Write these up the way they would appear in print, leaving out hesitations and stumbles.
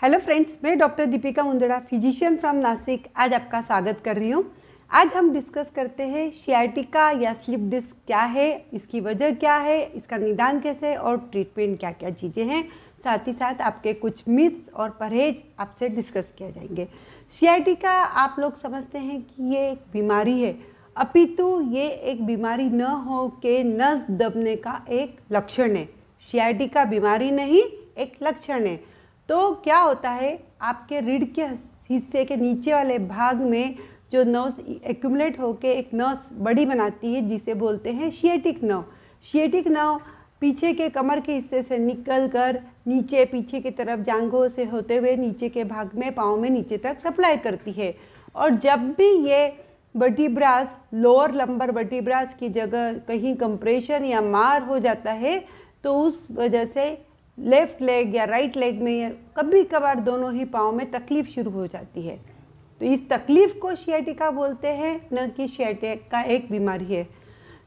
Hello friends, मैं doctor Deepika Mundada, physician from Nashik, आज आपका स्वागत कर रही हूँ। आज हम डिस्कस करते हैं सियाटिका या स्लिप डिस्क क्या है, इसकी वजह क्या है, इसका निदान कैसे और ट्रीटमेंट क्या क्या चीज़ें हैं। साथ ही साथ आपके कुछ मिथ्स और परहेज आपसे डिस्कस किया जाएंगे। सियाटिका आप लोग समझते हैं कि ये एक बीमारी है, अपितु ये एक बीमारी न हो के नस दबने का एक लक्षण है। सियाटिका बीमारी नहीं, एक लक्षण है। तो क्या होता है, आपके रीढ़ के हिस्से के नीचे वाले भाग में जो नर्व्स एक्यूमुलेट होके एक नर्व्स बड़ी बनाती है, जिसे बोलते हैं सिएटिक नर्व। सिएटिक नर्व पीछे के कमर के हिस्से से निकल कर नीचे पीछे की तरफ जांघों से होते हुए नीचे के भाग में पाँव में नीचे तक सप्लाई करती है। और जब भी ये वर्टिब्रास, लोअर लंबर वर्टिब्रास की जगह कहीं कंप्रेशन या मार हो जाता है, तो उस वजह से लेफ्ट लेग या राइट लेग में कभी कभार दोनों ही पाँव में तकलीफ शुरू हो जाती है। तो इस तकलीफ को सियाटिका बोलते हैं, न कि सियाटिका एक बीमारी है।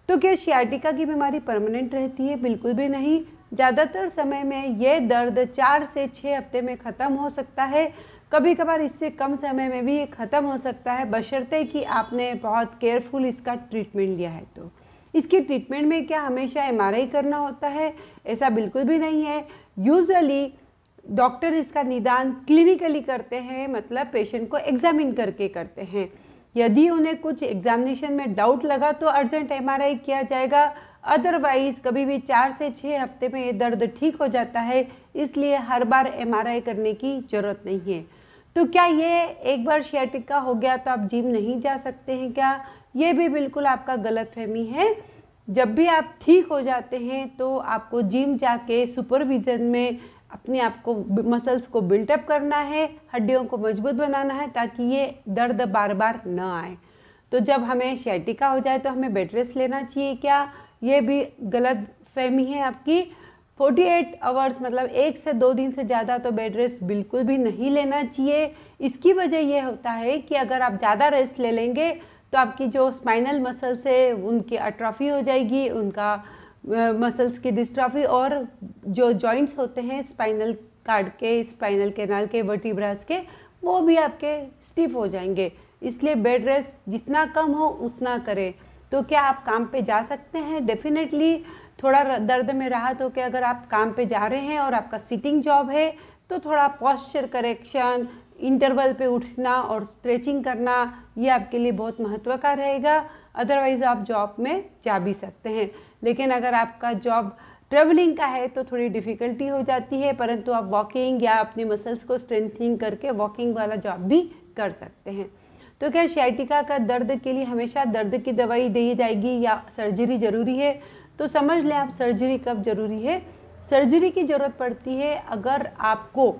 तो क्या सियाटिका की बीमारी परमानेंट रहती है? बिल्कुल भी नहीं। ज़्यादातर समय में ये दर्द 4 से 6 हफ्ते में ख़त्म हो सकता है, कभी कभार इससे कम समय में भी ये ख़त्म हो सकता है, बशर्ते कि आपने बहुत केयरफुल इसका ट्रीटमेंट लिया है। तो इसकी ट्रीटमेंट में क्या हमेशा एमआरआई करना होता है? ऐसा बिल्कुल भी नहीं है। यूजुअली डॉक्टर इसका निदान क्लिनिकली करते हैं, मतलब पेशेंट को एग्जामिन करके करते हैं। यदि उन्हें कुछ एग्जामिनेशन में डाउट लगा तो अर्जेंट एमआरआई किया जाएगा, अदरवाइज कभी भी 4 से 6 हफ्ते में ये दर्द ठीक हो जाता है, इसलिए हर बार एमआरआई करने की ज़रूरत नहीं है। तो क्या ये एक बार सियाटिका हो गया तो आप जिम नहीं जा सकते हैं क्या? ये भी बिल्कुल आपका गलतफहमी है। जब भी आप ठीक हो जाते हैं तो आपको जिम जाके सुपरविज़न में अपने आप को, मसल्स को बिल्टअप करना है, हड्डियों को मजबूत बनाना है, ताकि ये दर्द बार बार न आए। तो जब हमें सियाटिका हो जाए तो हमें बेड रेस्ट लेना चाहिए क्या? ये भी गलत फहमी है आपकी। 48 आवर्स मतलब 1 से 2 दिन से ज़्यादा तो बेड रेस्ट बिल्कुल भी नहीं लेना चाहिए। इसकी वजह यह होता है कि अगर आप ज़्यादा रेस्ट ले लेंगे तो आपकी जो स्पाइनल मसल्स है उनकी अट्रॉफी हो जाएगी, उनका मसल्स की डिस्ट्रॉफी, और जो जॉइंट्स होते हैं स्पाइनल कार्ड के, स्पाइनल कैनाल के, वर्टिब्रास के, वो भी आपके स्टिफ हो जाएंगे। इसलिए बेड रेस्ट जितना कम हो उतना करें। तो क्या आप काम पे जा सकते हैं? डेफिनेटली थोड़ा दर्द में राहत हो के अगर आप काम पे जा रहे हैं और आपका सिटिंग जॉब है तो थोड़ा पॉस्चर करेक्शन, इंटरवल पे उठना और स्ट्रेचिंग करना, ये आपके लिए बहुत महत्व का रहेगा। अदरवाइज़ आप जॉब में जा भी सकते हैं। लेकिन अगर आपका जॉब ट्रेवलिंग का है तो थोड़ी डिफ़िकल्टी हो जाती है, परंतु आप वॉकिंग या अपनी मसल्स को स्ट्रेंथनिंग करके वॉकिंग वाला जॉब भी कर सकते हैं। तो क्या सियाटिका का दर्द के लिए हमेशा दर्द की दवाई दी जाएगी या सर्जरी ज़रूरी है? तो समझ लें आप, सर्जरी कब ज़रूरी है। सर्जरी की ज़रूरत पड़ती है अगर आपको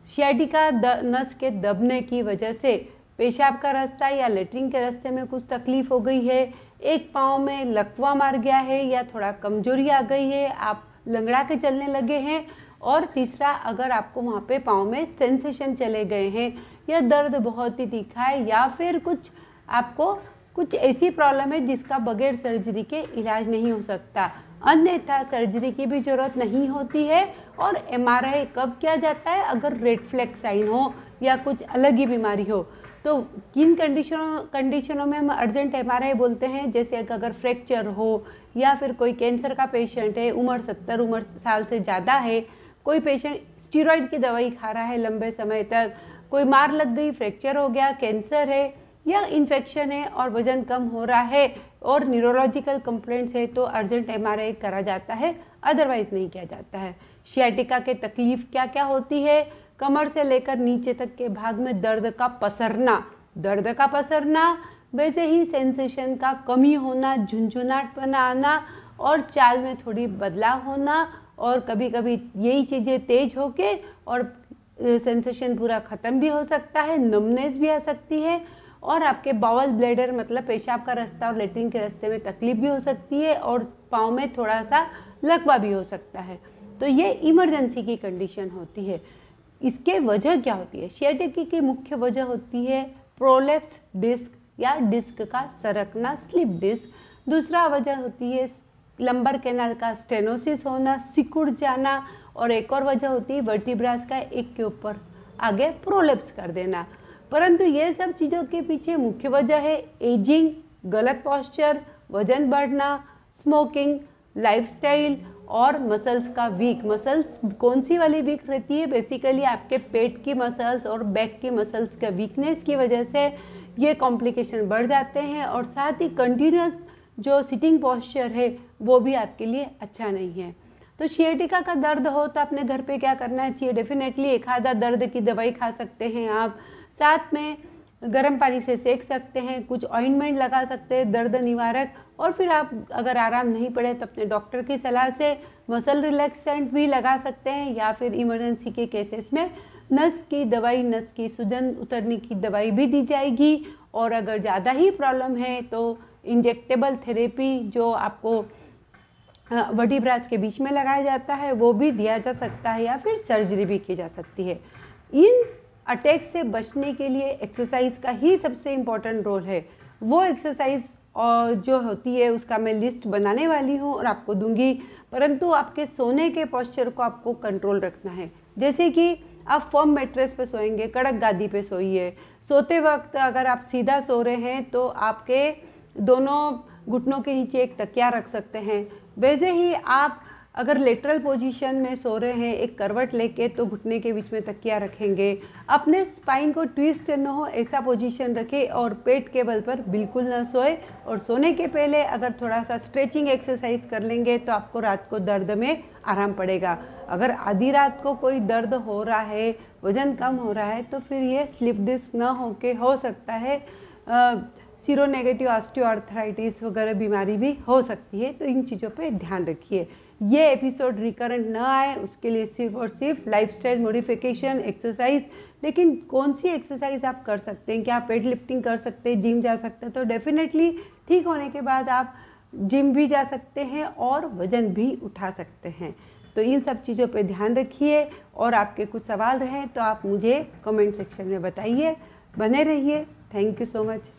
सियाटिका नस के दबने की वजह से पेशाब का रास्ता या लेटरिन के रास्ते में कुछ तकलीफ हो गई है, एक पाँव में लकवा मार गया है या थोड़ा कमजोरी आ गई है, आप लंगड़ा के चलने लगे हैं, और तीसरा अगर आपको वहाँ पे पाँव में सेंसेशन चले गए हैं या दर्द बहुत ही तीखा है, या फिर कुछ आपको कुछ ऐसी प्रॉब्लम है जिसका बगैर सर्जरी के इलाज नहीं हो सकता, अन्यथा सर्जरी की भी ज़रूरत नहीं होती है। और एमआरआई कब किया जाता है? अगर रेड फ्लैग साइन हो या कुछ अलग ही बीमारी हो। तो किन कंडीशनों में हम अर्जेंट एमआरआई बोलते हैं? जैसे अगर फ्रैक्चर हो, या फिर कोई कैंसर का पेशेंट है, उम्र 70 साल से ज़्यादा है, कोई पेशेंट स्टीरॉयड की दवाई खा रहा है लंबे समय तक, कोई मार लग गई, फ्रैक्चर हो गया, कैंसर है या इन्फेक्शन है और वज़न कम हो रहा है और न्यूरोलॉजिकल कंप्लेंट्स है, तो अर्जेंट एमआरआई करा जाता है, अदरवाइज़ नहीं किया जाता है। सियाटिका के तकलीफ क्या क्या होती है? कमर से लेकर नीचे तक के भाग में दर्द का पसरना, वैसे ही सेंसेशन का कमी होना, झुंझुनाहटपना आना और चाल में थोड़ी बदलाव होना, और कभी कभी यही चीज़ें तेज होके और सेंसेशन पूरा ख़त्म भी हो सकता है, नमनेस भी आ सकती है, और आपके बाउल ब्लैडर मतलब पेशाब का रास्ता और लेटरिन के रास्ते में तकलीफ भी हो सकती है, और पाँव में थोड़ा सा लकवा भी हो सकता है। तो ये इमरजेंसी की कंडीशन होती है। इसके वजह क्या होती है? सियाटिका की मुख्य वजह होती है प्रोलेप्स डिस्क या डिस्क का सरकना, स्लिप डिस्क। दूसरा वजह होती है लंबर कैनाल का स्टेनोसिस होना, सिकुड़ जाना, और एक और वजह होती है वर्टिब्रास का एक के ऊपर आगे प्रोलेप्स कर देना। परंतु ये सब चीज़ों के पीछे मुख्य वजह है एजिंग, गलत पॉस्चर, वजन बढ़ना, स्मोकिंग, लाइफस्टाइल और मसल्स का वीक। मसल्स कौन सी वाली वीक रहती है? बेसिकली आपके पेट की मसल्स और बैक की मसल्स का वीकनेस की वजह से ये कॉम्प्लिकेशन बढ़ जाते हैं, और साथ ही कंटिन्यूस जो सिटिंग पॉस्चर है वो भी आपके लिए अच्छा नहीं है। तो शियाटिका का दर्द हो तो अपने घर पे क्या करना चाहिए? डेफिनेटली एक आधा दर्द की दवाई खा सकते हैं आप, साथ में गर्म पानी से सेक सकते हैं, कुछ ऑइंटमेंट लगा सकते हैं दर्द निवारक, और फिर आप अगर आराम नहीं पड़े तो अपने डॉक्टर की सलाह से मसल रिलैक्सेंट भी लगा सकते हैं, या फिर इमरजेंसी के केसेस में नस की दवाई, नस की सूजन उतरने की दवाई भी दी जाएगी। और अगर ज़्यादा ही प्रॉब्लम है तो इंजेक्टेबल थेरेपी जो आपको वर्टिब्रास के बीच में लगाया जाता है वो भी दिया जा सकता है, या फिर सर्जरी भी की जा सकती है। इन अटैक से बचने के लिए एक्सरसाइज का ही सबसे इम्पॉर्टेंट रोल है। वो एक्सरसाइज जो होती है उसका मैं लिस्ट बनाने वाली हूँ और आपको दूंगी, परंतु आपके सोने के पोस्चर को आपको कंट्रोल रखना है। जैसे कि आप फर्म मैट्रेस पे सोएंगे, कड़क गादी पे सोइए। सोते वक्त अगर आप सीधा सो रहे हैं तो आपके दोनों घुटनों के नीचे एक तकिया रख सकते हैं। वैसे ही आप अगर लेटरल पोजीशन में सो रहे हैं एक करवट लेके, तो घुटने के बीच में तकिया रखेंगे। अपने स्पाइन को ट्विस्ट न हो ऐसा पोजीशन रखें, और पेट के बल पर बिल्कुल न सोए। और सोने के पहले अगर थोड़ा सा स्ट्रेचिंग एक्सरसाइज कर लेंगे तो आपको रात को दर्द में आराम पड़ेगा। अगर आधी रात को कोई दर्द हो रहा है, वजन कम हो रहा है, तो फिर ये स्लिप डिस्क न होके हो सकता है सीरोनेगेटिव ऑस्टियोआर्थराइटिस वगैरह बीमारी भी हो सकती है। तो इन चीज़ों पे ध्यान रखिए। ये एपिसोड रिकरेंट ना आए उसके लिए सिर्फ और सिर्फ लाइफस्टाइल मॉडिफिकेशन, एक्सरसाइज। लेकिन कौन सी एक्सरसाइज आप कर सकते हैं? क्या आप वेट लिफ्टिंग कर सकते हैं, जिम जा सकते हैं? तो डेफिनेटली ठीक होने के बाद आप जिम भी जा सकते हैं और वज़न भी उठा सकते हैं। तो इन सब चीज़ों पे ध्यान रखिए, और आपके कुछ सवाल रहें तो आप मुझे कमेंट सेक्शन में बताइए। बने रहिए। Thank you so much.